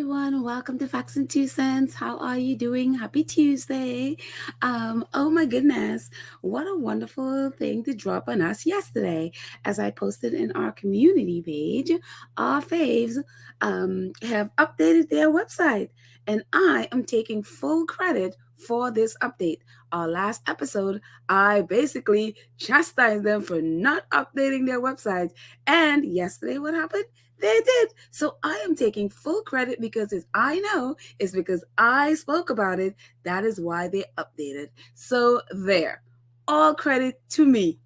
everyone. Welcome to Facts and Two Cents. How are you doing? Happy Tuesday. Oh my goodness. What a wonderful thing to drop on us yesterday. As I posted in our community page, our faves have updated their website. And I am taking full credit for this update. Our last episode, I basically chastised them for not updating their websites. And yesterday, what happened? They did. So I am taking full credit because as I know, it's because I spoke about it. That is why they updated. So there. All credit to me.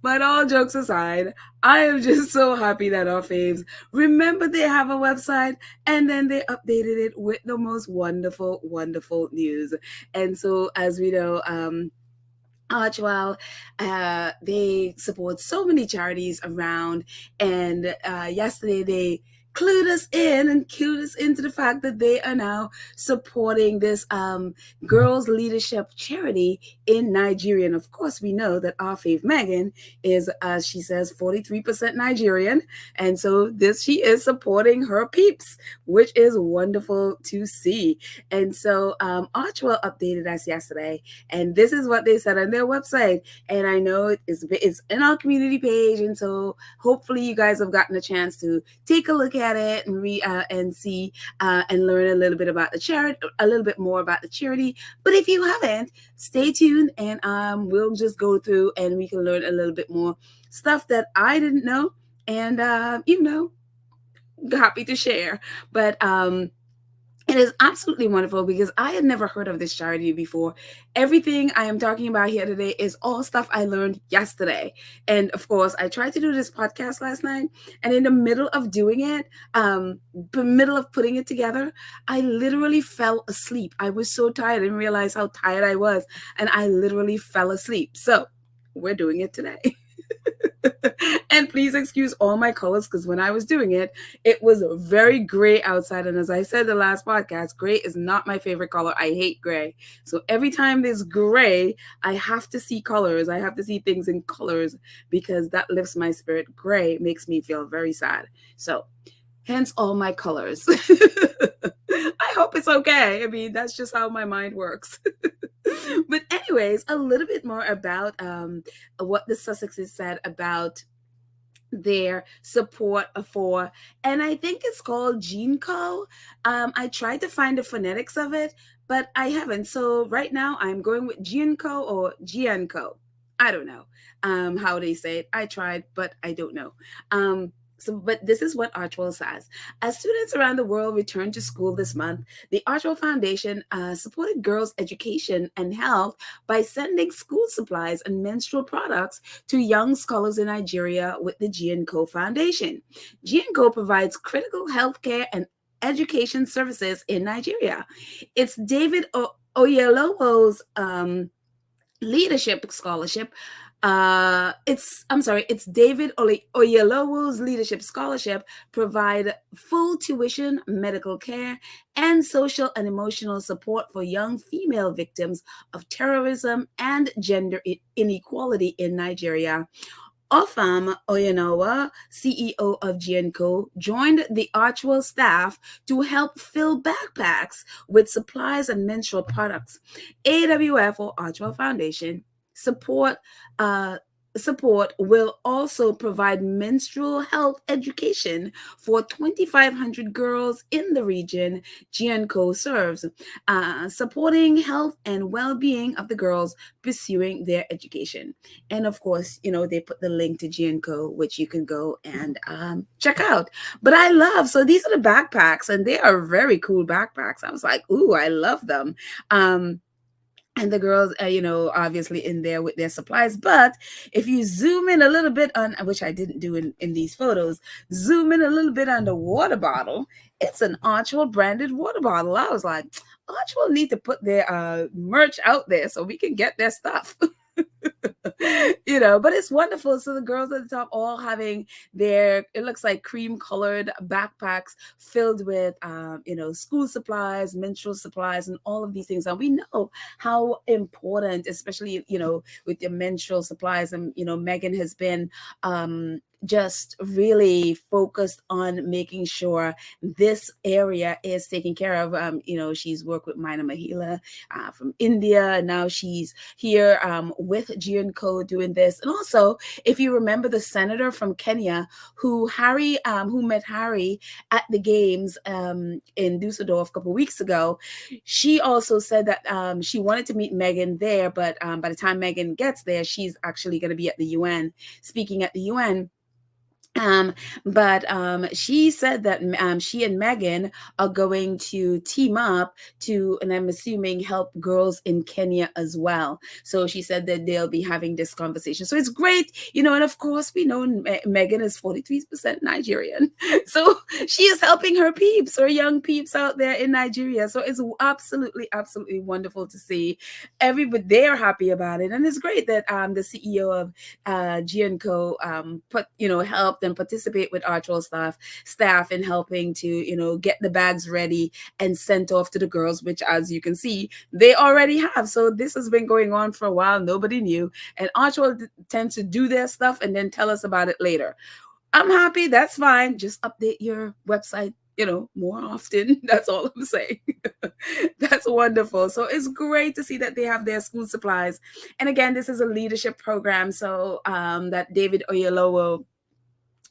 But all jokes aside, I am just so happy that our faves remember they have a website and then they updated it with the most wonderful, wonderful news. And so, as we know, Archwell, they support so many charities around, and yesterday they clued us in and cued us into the fact that they are now supporting this girls leadership charity in Nigeria. And of course, we know that our fave Meghan is, as she says, 43% Nigerian, and so she is supporting her peeps, which is wonderful to see. And so Archwell updated us yesterday, and this is what they said on their website. And I know it's in our community page, and so hopefully you guys have gotten a chance to take a look at it and read and see and learn a little bit about the charity, a little bit more about the charity. But if you haven't, stay tuned, and we'll just go through and we can learn a little bit more stuff that I didn't know, and happy to share. But it is absolutely wonderful because I had never heard of this charity before. Everything I am talking about here today is all stuff I learned yesterday. And of course, I tried to do this podcast last night, and in the middle of doing it, the middle of putting it together, I literally fell asleep. I was so tired. I didn't realize how tired I was, and I literally fell asleep. So we're doing it today. And please excuse all my colors because when I was doing it, it was very gray outside. And as I said the last podcast, gray is not my favorite color. I hate gray. So every time there's gray, I have to see colors. I have to see things in colors because that lifts my spirit. Gray makes me feel very sad. So hence all my colors. I hope it's okay. I mean, that's just how my mind works. But anyways, a little bit more about what the Sussexes said about their support for, and I think it's called Gianco. I tried to find the phonetics of it, but I haven't. So right now I'm going with Gianco or Gianco. I don't know how they say it. I tried, but I don't know. But this is what Archwell says. As students around the world return to school this month, the Archwell Foundation supported girls' education and health by sending school supplies and menstrual products to young scholars in Nigeria with the Gianco Foundation. Gianco provides critical healthcare and education services in Nigeria. It's David Oyelowo's leadership scholarship. It's David Oyelowo's leadership scholarship provide full tuition, medical care, and social and emotional support for young female victims of terrorism and gender inequality in Nigeria. Ofam Oyelowo, CEO of Gianco, joined the Archwell staff to help fill backpacks with supplies and menstrual products. AWF, or Archwell Foundation, support will also provide menstrual health education for 2,500 girls in the region Gianco serves, supporting health and well-being of the girls pursuing their education. And of course, they put the link to Gianco, which you can go and check out. But so these are the backpacks, and they are very cool backpacks. I was like, ooh, I love them. And the girls, obviously in there with their supplies. But if you zoom in a little bit on, which I didn't do in these photos, zoom in a little bit on the water bottle. It's an Archwell branded water bottle. I was like, Archwell need to put their merch out there so we can get their stuff. But it's wonderful. So the girls at the top all having their, it looks like cream colored backpacks filled with, school supplies, menstrual supplies, and all of these things. And we know how important, especially, with the menstrual supplies. And, Meghan has been, just really focused on making sure this area is taken care of. She's worked with Mina Mahila from India, and now she's here with Gianco doing this. And also, if you remember the senator from Kenya who met Harry at the games in Dusseldorf a couple of weeks ago, she also said that she wanted to meet Meghan there, but by the time Meghan gets there, she's actually going to be at the UN, speaking at the UN. But she said that she and Meghan are going to team up to, and I'm assuming, help girls in Kenya as well. So she said that they'll be having this conversation. So it's great, and of course we know Meghan is 43% Nigerian. So she is helping her peeps, her young peeps out there in Nigeria. So it's absolutely, absolutely wonderful to see everybody. They are happy about it. And it's great that the CEO of Gianco helped and participate with Archwell staff in helping to get the bags ready and sent off to the girls, which, as you can see, they already have. So this has been going on for a while. Nobody knew, and Archwell tends to do their stuff and then tell us about it later. I'm happy. That's fine. Just update your website more often. That's all I'm saying. That's wonderful. So it's great to see that they have their school supplies. And again, this is a leadership program. So that David Oyelowo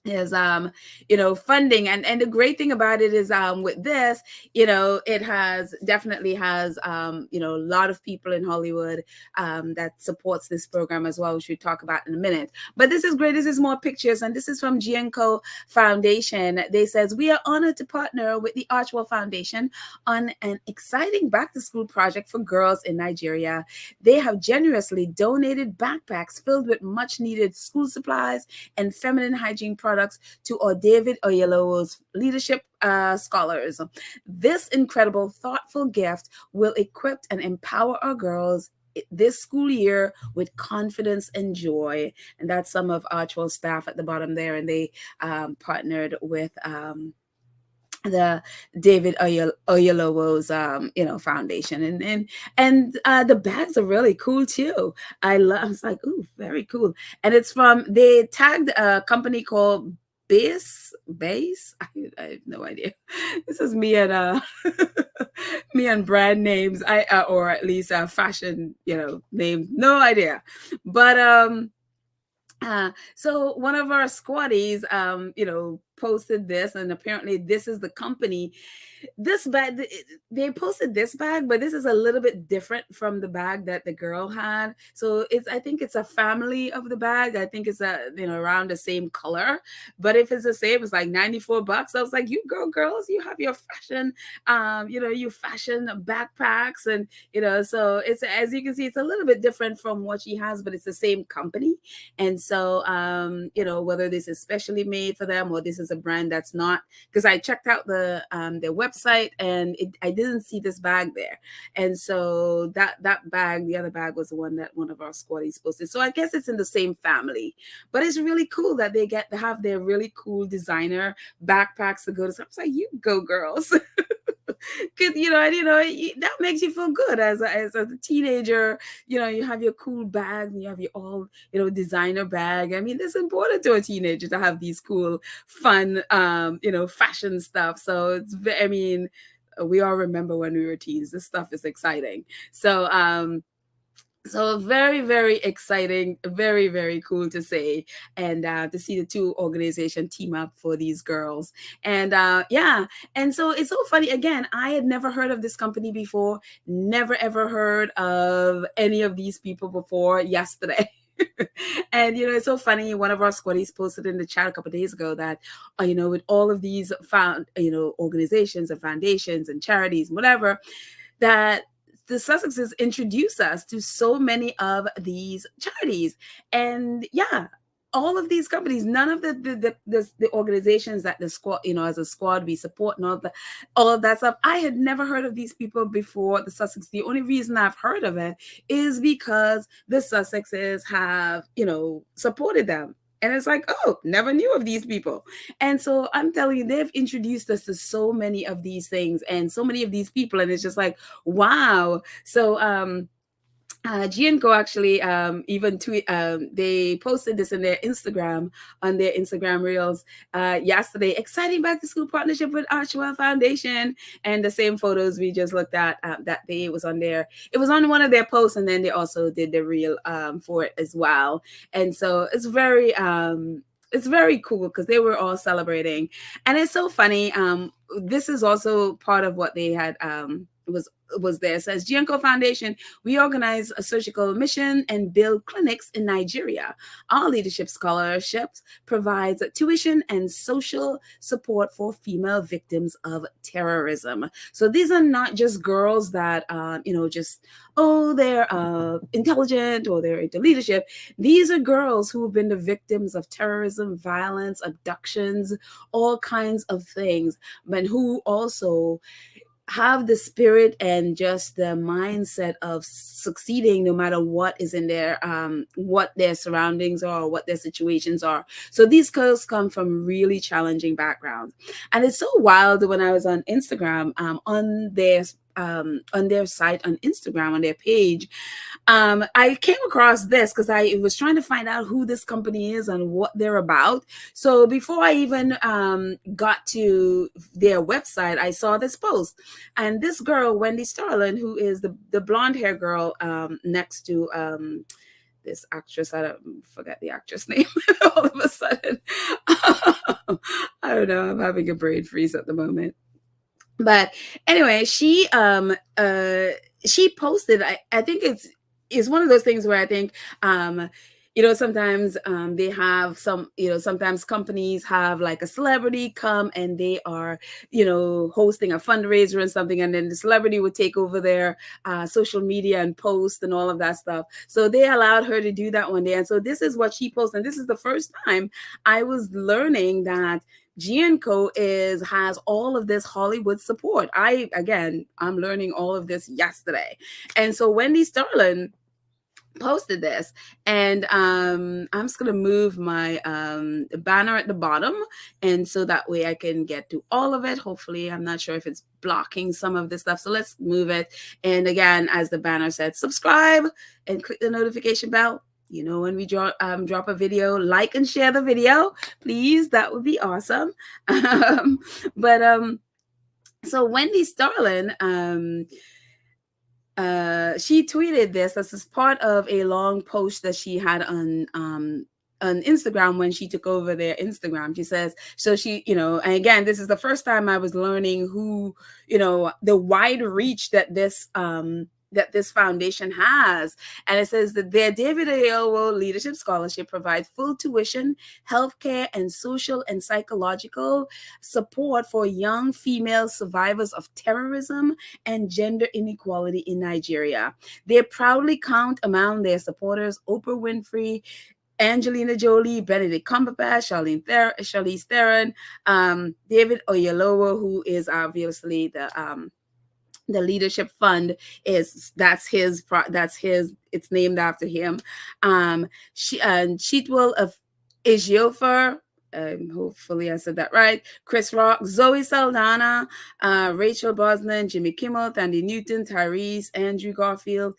is funding, and the great thing about it is with this, it definitely has a lot of people in Hollywood that supports this program as well, which we talk about in a minute. But this is great. This is more pictures, and this is from Gianco Foundation. They says, we are honored to partner with the Archwell Foundation on an exciting back to school project for girls in Nigeria. They have generously donated backpacks filled with much needed school supplies and feminine hygiene products to our David Oyelowo's leadership scholars. This incredible, thoughtful gift will equip and empower our girls this school year with confidence and joy. And that's some of Archwell staff at the bottom there, and they partnered with the David Oyelowo's foundation, and the bags are really cool too. I was like, ooh, very cool. And it's they tagged a company called Base. I have no idea. This is me and me and brand names, or at least fashion names, no idea. But so one of our squaddies posted this, and apparently this is the company. This bag, they posted this bag, but this is a little bit different from the bag that the girl had. So I think it's a family of the bag. I think it's around the same color, but if it's the same, it's like $94. I was like, you girls, you have your fashion, you fashion backpacks, and so it's, as you can see, it's a little bit different from what she has, but it's the same company. And so whether this is specially made for them or this is a brand that's not, because I checked out their website, and I didn't see this bag there. And so that bag, the other bag, was the one that one of our squaddies posted. So I guess it's in the same family, but it's really cool that they get to have their really cool designer backpacks to go to. So I was like, you go girls. Because that makes you feel good as a teenager. You have your cool bag, and you have your all designer bag. I mean, it's important to a teenager to have these cool, fun, fashion stuff. So we all remember when we were teens. This stuff is exciting. So very, very exciting, very, very cool to see, and to see the two organizations team up for these girls. And and so it's so funny. Again, I had never heard of this company before, never ever heard of any of these people before yesterday. And it's so funny. One of our squaddies posted in the chat a couple of days ago that with all of these organizations and foundations and charities, whatever, that the Sussexes introduce us to so many of these charities. And all of these companies, none of the organizations that the squad, as a squad we support and all of that stuff. I had never heard of these people before the Sussex. The only reason I've heard of it is because the Sussexes have, supported them. And it's like, oh, never knew of these people. And so I'm telling you, they've introduced us to so many of these things and so many of these people. And it's just like, wow. So, Gianco actually even tweet. They posted this in their Instagram on their Instagram reels yesterday. Exciting back to school partnership with Archewell Foundation, and the same photos we just looked at that day was on there. It was on one of their posts, and then they also did the reel for it as well. And so it's very cool because they were all celebrating, and it's so funny. This is also part of what they had was there. It says Gianco Foundation, we organize a surgical mission and build clinics in Nigeria. Our leadership scholarships provides tuition and social support for female victims of terrorism. So these are not just girls that they're intelligent or they're into leadership. These are girls who have been the victims of terrorism, violence, abductions, all kinds of things, but who also have the spirit and just the mindset of succeeding no matter what is in their what their surroundings are, what their situations are. So these girls come from really challenging backgrounds, and it's so wild. When I was on Instagram, on their site on Instagram, on their page, I came across this because I was trying to find out who this company is and what they're about. So before I even got to their website, I saw this post. And this girl, Wendy Starlin, who is the blonde hair girl next to this actress, I don't forget the actress name all of a sudden. I don't know, I'm having a brain freeze at the moment. But anyway, she posted, I think it's one of those things where I think sometimes they have sometimes companies have like a celebrity come and they are hosting a fundraiser and something, and then the celebrity would take over their social media and post and all of that stuff. So they allowed her to do that one day, and so this is what she posted, and this is the first time I was learning that Gianco has all of this Hollywood support. I'm learning all of this yesterday. And so Wendy Starlin posted this, and I'm just gonna move my banner at the bottom, and so that way I can get to all of it. Hopefully, I'm not sure if it's blocking some of this stuff, so let's move it. And again, as the banner said, subscribe and click the notification bell. When we drop a video, like and share the video, please. That would be awesome. So Wendy Starlin, she tweeted this. This is part of a long post that she had on Instagram when she took over their Instagram. She says, so she, and again, this is the first time I was learning who, the wide reach that this foundation has. And it says that their David Oyelowo Leadership Scholarship provides full tuition, healthcare, and social and psychological support for young female survivors of terrorism and gender inequality in Nigeria. They proudly count among their supporters Oprah Winfrey, Angelina Jolie, Benedict Cumberbatch, Charlize Theron, David Oyelowo, who is obviously the leadership fund it's named after him. Chitwell of Ejiofor, hopefully I said that right, Chris Rock, Zoe Saldana, Rachel Brosnan, Jimmy Kimmel, Thandie Newton, Tyrese, Andrew Garfield,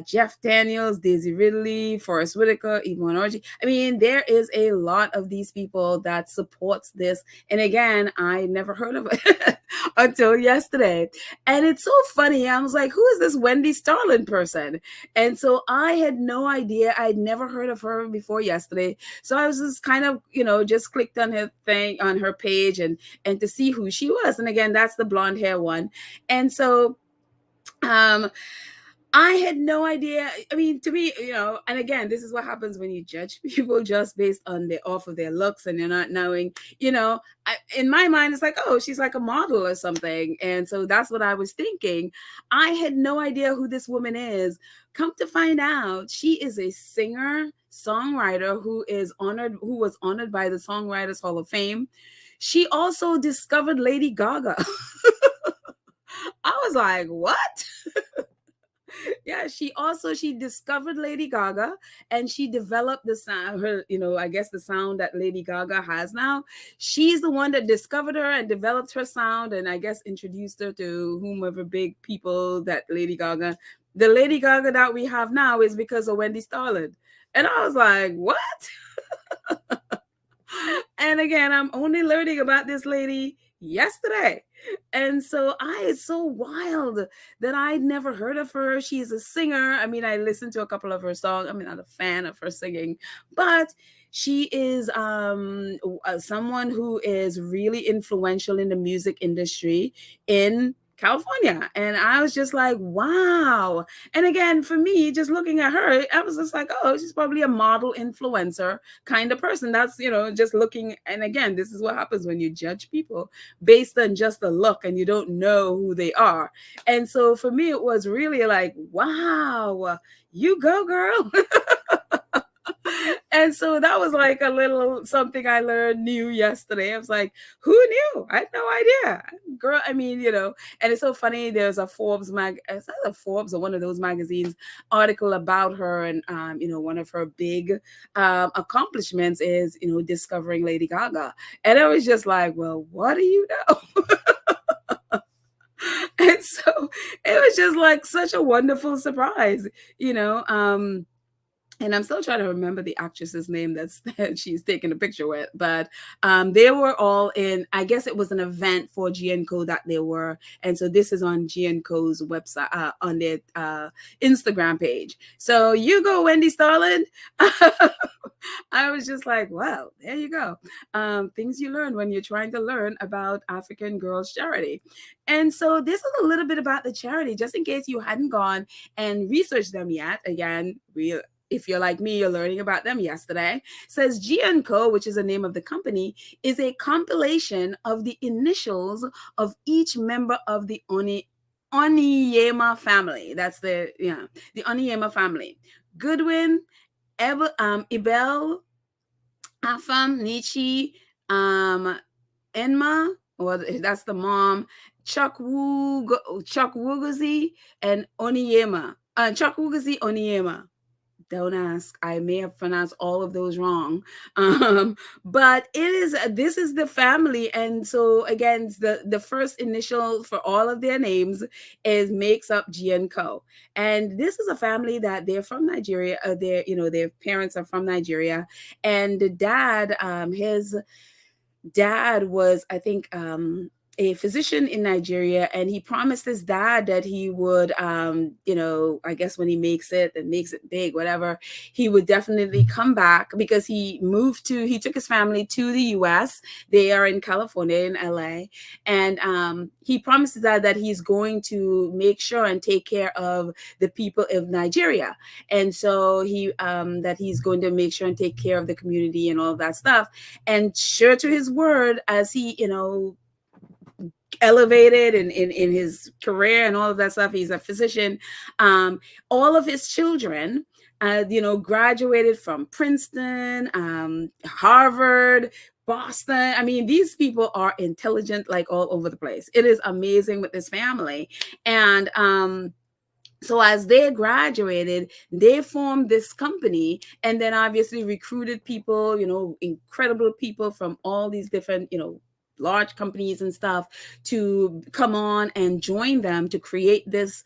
Jeff Daniels, Daisy Ridley, Forrest Whitaker, Yvonne Orji. I mean, there is a lot of these people that supports this. And again, I never heard of it until yesterday. And it's so funny. I was like, who is this Wendy Starlin person? And so I had no idea. I'd never heard of her before yesterday. So I was just kind of, just clicked on her thing, on her page, and to see who she was. And again, that's the blonde hair one. And so I had no idea. I mean, to me, and again, this is what happens when you judge people just based on the off of their looks, and you're not knowing, in my mind, it's like, oh, she's like a model or something. And so that's what I was thinking. I had no idea who this woman is. Come to find out, she is a singer, songwriter who was honored by the Songwriters Hall of Fame. She also discovered Lady Gaga. I was like, what? Yeah, she discovered Lady Gaga, and she developed the sound, her, I guess the sound that Lady Gaga has now. She's the one that discovered her and developed her sound, and I guess introduced her to whomever big people that the Lady Gaga that we have now is because of Wendy Starland. And I was like, what? And again, I'm only learning about this lady yesterday. And so it's so wild that I'd never heard of her. She's a singer. I mean, I listened to a couple of her songs. I'm not a fan of her singing, but she is someone who is really influential in the music industry in California. And I was just like, wow. And again, for me, just looking at her, I was just like, oh, she's probably a model influencer kind of person. That's, just looking. And again, this is what happens when you judge people based on just the look and you don't know who they are. And so for me, it was really like, wow, you go, girl. And so that was like a little something I learned new yesterday. I was like, who knew? I had no idea. Girl, I mean, and it's so funny. There's a Forbes it's either Forbes or one of those magazines article about her. And, one of her big accomplishments is, discovering Lady Gaga. And I was just like, well, what do you know? And so it was just like such a wonderful surprise, and I'm still trying to remember the actress's name that she's taking a picture with. But they were all in, I guess it was an event for Gianco that they were. And so this is on Gianco's website, on their Instagram page. So you go, Wendy Starland. I was just like, wow, there you go. Things you learn when you're trying to learn about African Girls Charity. And so this is a little bit about the charity, just in case you hadn't gone and researched them yet. Again, if you're like me, you're learning about them yesterday. Says Gianco, which is the name of the company, is a compilation of the initials of each member of the Oniyema family. That's the Oniyema family. Goodwin, Ibel, Afam, Nietzsche, Enma, or that's the mom, Chukwugozi, and Oniyema. Chukwugozi Oniyema. Don't ask. I may have pronounced all of those wrong. But this is the family. And so again, the first initial for all of their names makes up Gianco. And this is a family that they're from Nigeria. Their parents are from Nigeria. And the dad, his dad was, I think, a physician in Nigeria, and he promised his dad that he would, I guess when he makes it big, whatever, he would definitely come back, because he took his family to the US. They are in California, in LA. And he promised his dad that he's going to make sure and take care of the people of Nigeria. And so that he's going to make sure and take care of the community and all of that stuff. And sure to his word, as he, elevated in his career and all of that stuff. He's a physician. All of his children, graduated from Princeton, Harvard, Boston. I mean, these people are intelligent, like all over the place. It is amazing with this family. And so as they graduated, they formed this company, and then obviously recruited people, incredible people from all these different, large companies and stuff, to come on and join them to create this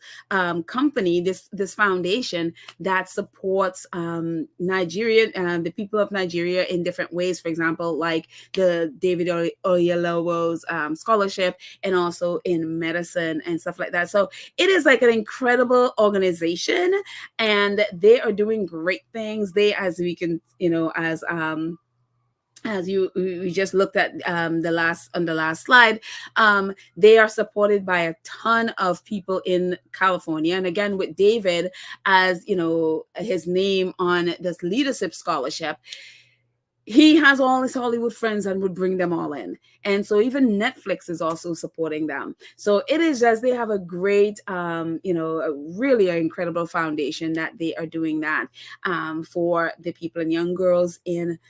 company, this foundation that supports Nigeria and the people of Nigeria in different ways. For example, like the David Oyelowo's scholarship, and also in medicine and stuff like that. So it is like an incredible organization, and they are doing great things. They, as we can, as you we just looked at the last slide, they are supported by a ton of people in California. And again, with David, as you know, his name on this leadership scholarship, he has all his Hollywood friends and would bring them all in. And so even Netflix is also supporting them. So it is just, they have a great, a really an incredible foundation that they are doing that for the people and young girls in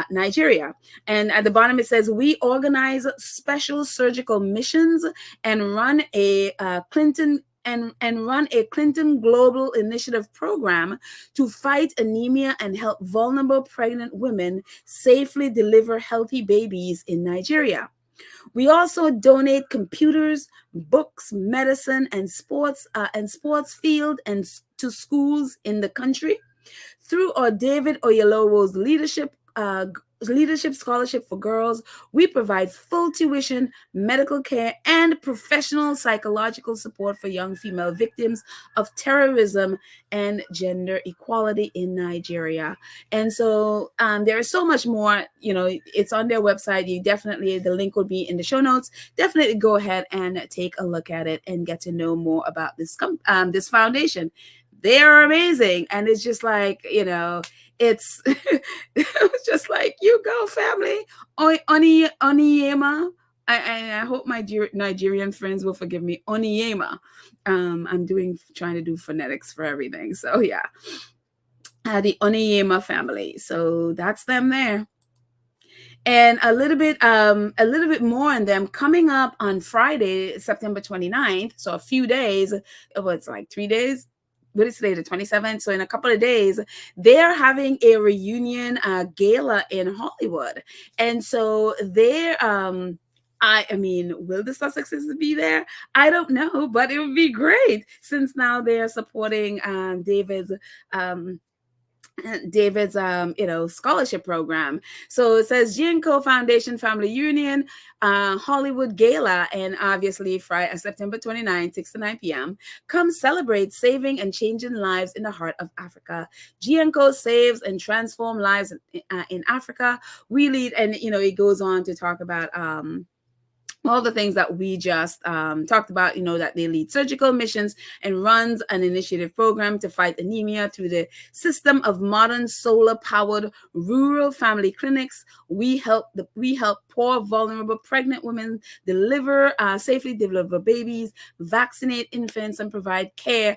Nigeria. And at the bottom, it says, we organize special surgical missions and run a Clinton Global Initiative program to fight anemia and help vulnerable pregnant women safely deliver healthy babies in Nigeria. We also donate computers, books, medicine, and sports field and to schools in the country. Through our David Oyelowo's leadership scholarship for girls, we provide full tuition, medical care, and professional psychological support for young female victims of terrorism and gender equality in Nigeria. And so there is so much more. It's on their website. The link will be in the show notes. Definitely go ahead and take a look at it and get to know more about this foundation. They are amazing. And it's just like, it's it's just like, you go, family. Oniyema. I hope my Nigerian friends will forgive me. Oniyema. I'm trying to do phonetics for everything. So yeah, the Oniyema family. So that's them there. And a little bit more on them coming up on Friday, September 29th. So a few days. It's like 3 days. What is today, the 27th? So in a couple of days, they're having a reunion gala in Hollywood. And so they're I mean, will the Sussexes be there? I don't know, but it would be great since now they're supporting David's scholarship program. So it says Gianco Foundation Family Union Hollywood Gala, and obviously Friday, September 29, 6 to 9 p.m. Come celebrate saving and changing lives in the heart of Africa. Gianco saves and transforms lives in Africa. We lead, and it goes on to talk about all the things that we just talked about, that they lead surgical missions and runs an initiative program to fight anemia through the system of modern solar-powered rural family clinics. We help poor, vulnerable pregnant women safely deliver babies, vaccinate infants, and provide care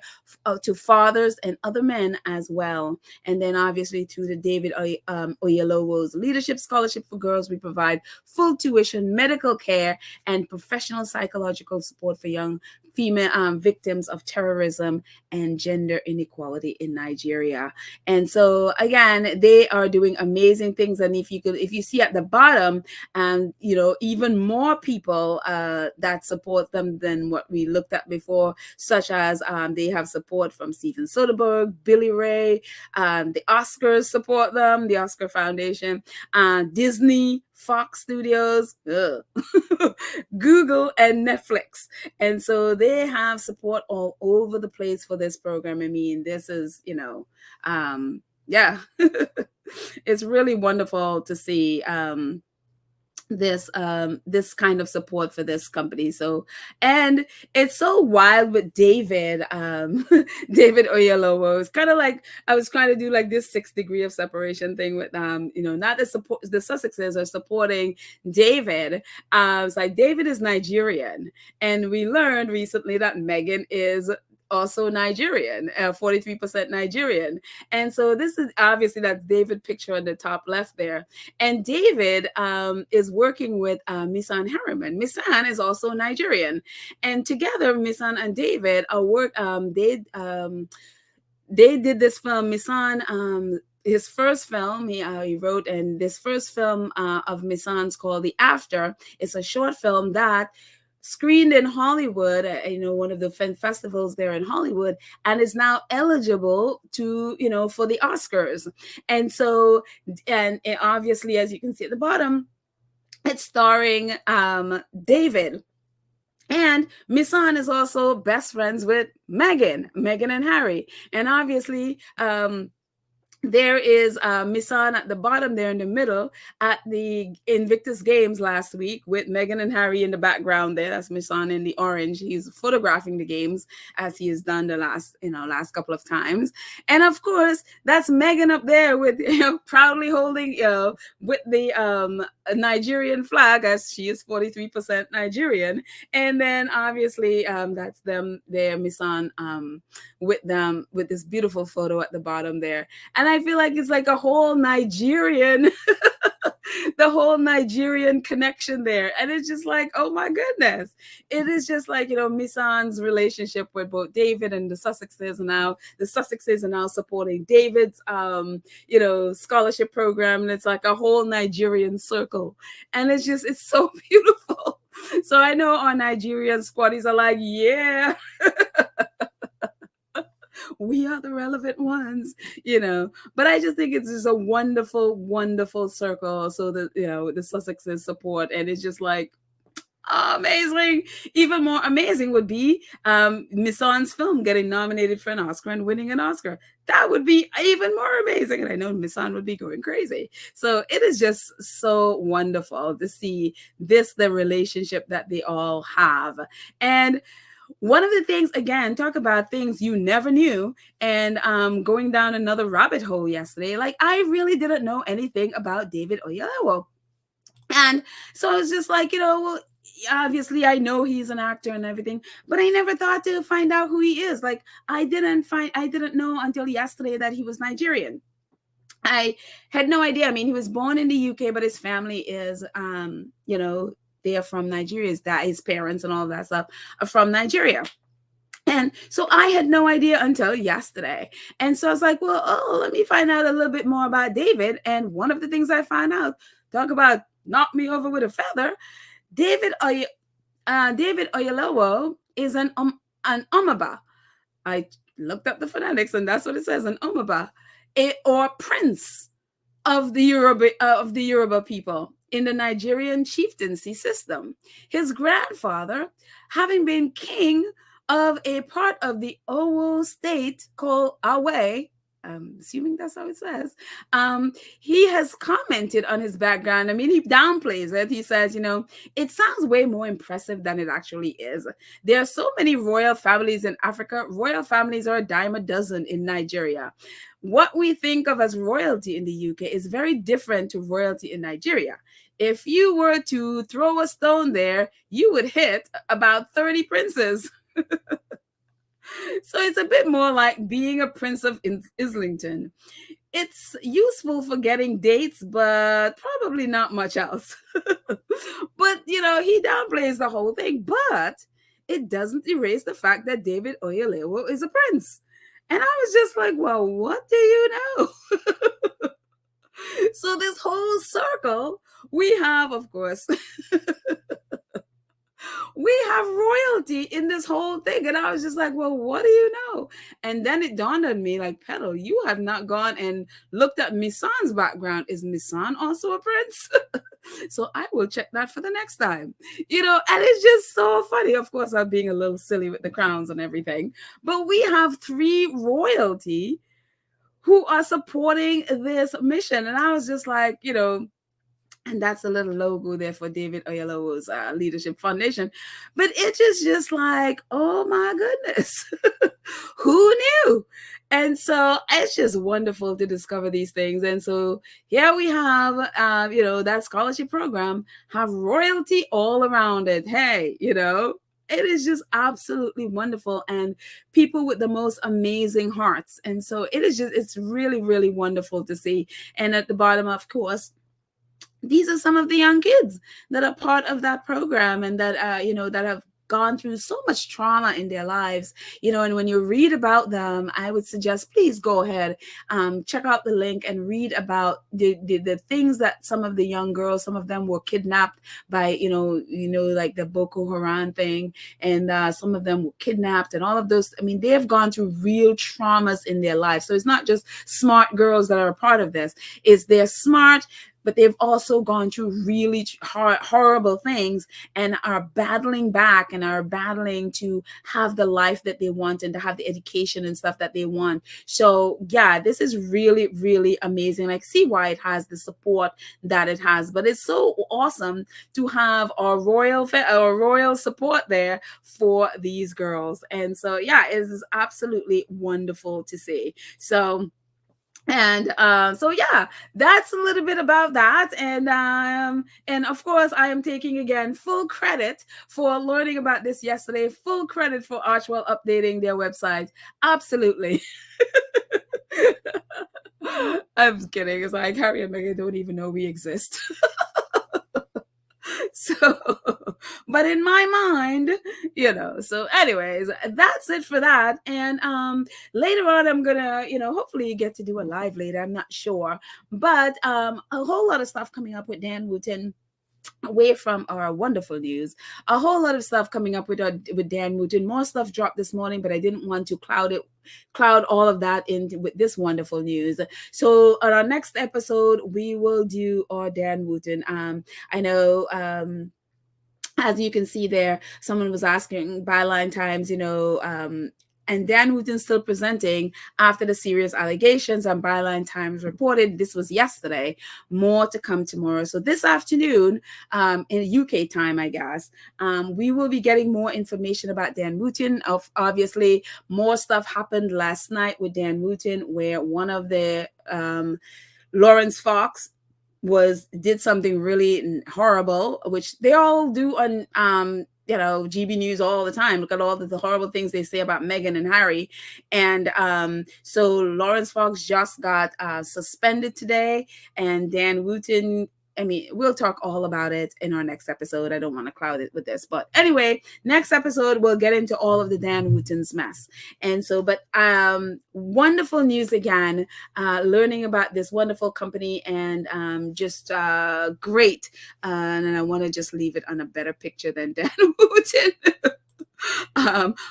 to fathers and other men as well. And then obviously through the David Oyelowo's Leadership Scholarship for Girls, we provide full tuition, medical care, and professional psychological support for young female victims of terrorism and gender inequality in Nigeria. And so again, they are doing amazing things. And if you see at the bottom, even more people that support them than what we looked at before, such as they have support from Steven Soderbergh, Billy Ray, the Oscars support them, the Oscar Foundation, Disney, Fox Studios, Google, and Netflix. And so they have support all over the place for this program. I mean, this is, yeah, it's really wonderful to see this kind of support for this company. So, and it's so wild with David David Oyelowo. It's kind of like I was trying to do like this 6 degree of separation thing with not the Sussexes are supporting David. It's like David is Nigerian, and we learned recently that Meghan is also Nigerian, 43% Nigerian. And so this is obviously that David picture on the top left there. And David is working with Misan Harriman. Misan is also Nigerian. And together, Misan and David they did this film. Misan, his first film he wrote, and this first film of Misan's called The After. It's a short film that screened in Hollywood, one of the film festivals there in Hollywood, and is now eligible to, for the Oscars. And so, and obviously, as you can see at the bottom, it's starring David. And Misan is also best friends with Meghan and Harry. And obviously, there is Misan at the bottom there in the middle at the Invictus Games last week with Meghan and Harry in the background there. That's Misan in the orange. He's photographing the games as he has done the last couple of times. And of course, that's Meghan up there with proudly holding with the Nigerian flag, as she is 43% Nigerian. And then obviously that's them there, Misan with them with this beautiful photo at the bottom there. And I feel like it's like a whole Nigerian, the whole Nigerian connection there. And it's just like, oh my goodness. It is just like, Misan's relationship with both David and the Sussexes now. The Sussexes are now supporting David's, scholarship program. And it's like a whole Nigerian circle. And it's so beautiful. So I know our Nigerian squaddies are like, yeah. We are the relevant ones, but I just think it's just a wonderful, wonderful circle. So that, the Sussexes support, and it's just like amazing. Even more amazing would be Misan's film getting nominated for an Oscar and winning an Oscar. That would be even more amazing. And I know Misan would be going crazy. So it is just so wonderful to see the relationship that they all have. And one of the things, again, talk about things you never knew, and going down another rabbit hole yesterday, like I really didn't know anything about David Oyelowo. And so it's just like, well, obviously I know he's an actor and everything, but I never thought to find out who he is. Like I didn't know until yesterday that he was Nigerian. I had no idea. I mean, he was born in the UK, but his family is, they are from Nigeria. His parents and all that stuff are from Nigeria. And so I had no idea until yesterday. And so I was like, well, let me find out a little bit more about David. And one of the things I found out, talk about knock me over with a feather, David Oyelowo is an Omaba. I looked up the phonetics, and that's what it says, an Omaba, or prince of the Yoruba people in the Nigerian chieftaincy system. His grandfather, having been king of a part of the Owo state called Awe, I'm assuming that's how it says, he has commented on his background. I mean, he downplays it. He says, it sounds way more impressive than it actually is. There are so many royal families in Africa. Royal families are a dime a dozen in Nigeria. What we think of as royalty in the UK is very different to royalty in Nigeria. If you were to throw a stone there, you would hit about 30 princes. So it's a bit more like being a prince of Islington. It's useful for getting dates, but probably not much else. But, he downplays the whole thing, but it doesn't erase the fact that David Oyelowo is a prince. And I was just like, well, what do you know? So this whole circle, we have, of course, we have royalty in this whole thing. And I was just like, well, what do you know? And then it dawned on me, like, Petal, you have not gone and looked at Misan's background. Is Misan also a prince? So I will check that for the next time. And it's just so funny. Of course, I'm being a little silly with the crowns and everything. But we have 3 royalty who are supporting this mission. And I was just like, and that's a little logo there for David Oyelowo's Leadership Foundation. But it's just like, oh my goodness, who knew? And so it's just wonderful to discover these things. And so here we have, that scholarship program have royalty all around it. Hey, it is just absolutely wonderful, and people with the most amazing hearts. And so it's really, really wonderful to see. And at the bottom, of course, these are some of the young kids that are part of that program, and that, that have gone through so much trauma in their lives, and when you read about them, I would suggest, please go ahead, check out the link and read about the things that some of the young girls, some of them were kidnapped by, like the Boko Haram thing, and some of them were kidnapped, and all of those. I mean, they have gone through real traumas in their lives. So it's not just smart girls that are a part of this. They're smart, but they've also gone through really horrible things and are battling back and are battling to have the life that they want and to have the education and stuff that they want. So yeah, this is really, really amazing. Like, see why it has the support that it has. But it's so awesome to have our royal support there for these girls. And so yeah, it is absolutely wonderful to see. So yeah, that's a little bit about that. And of course, I am taking again full credit for learning about this yesterday, full credit for Archwell updating their website. Absolutely. I'm kidding. It's like Harry and Meghan don't even know we exist. So, but in my mind, so anyways, that's it for that. And later on, I'm gonna, hopefully get to do a live later. I'm not sure, but a whole lot of stuff coming up with Dan Wooten. Away from our wonderful news, a whole lot of stuff coming up with Dan Wooten. More stuff dropped this morning, but I didn't want to cloud all of that with this wonderful news. So on our next episode, we will do our Dan Wooten. I know, as you can see there, someone was asking Byline Times, and Dan Wooten still presenting after the serious allegations, and Byline Times reported this was yesterday. More to come tomorrow. So this afternoon, in UK time, I guess, we will be getting more information about Dan Wooten. Obviously, more stuff happened last night with Dan Wooten, where one of the Lawrence Fox did something really horrible, which they all do on GB News all the time. Look at all the horrible things they say about Meghan and Harry. And so Lawrence Fox just got suspended today, and Dan Wooten, we'll talk all about it in our next episode. I don't want to cloud it with this. But anyway, next episode, we'll get into all of the Dan Wooten's mess. And so, but wonderful news again, learning about this wonderful company, and just great. And I want to just leave it on a better picture than Dan Wooten.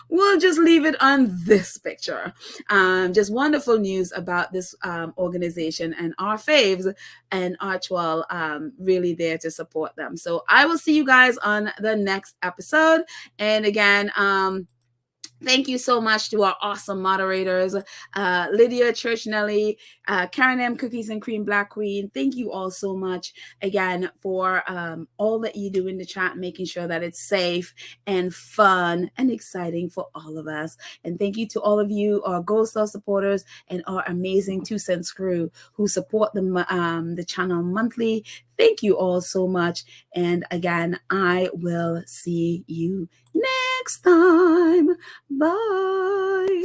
We'll just leave it on this picture. Just wonderful news about this organization and our faves and Archwell, really there to support them. So I will see you guys on the next episode. And again, thank you so much to our awesome moderators, Lydia Church-Nelly, Karen M. Cookies and Cream Black Queen. Thank you all so much again for all that you do in the chat, making sure that it's safe and fun and exciting for all of us. And thank you to all of you, our Gold Star supporters and our amazing 2 Cents crew who support the channel monthly. Thank you all so much. And again, I will see you next time. Bye.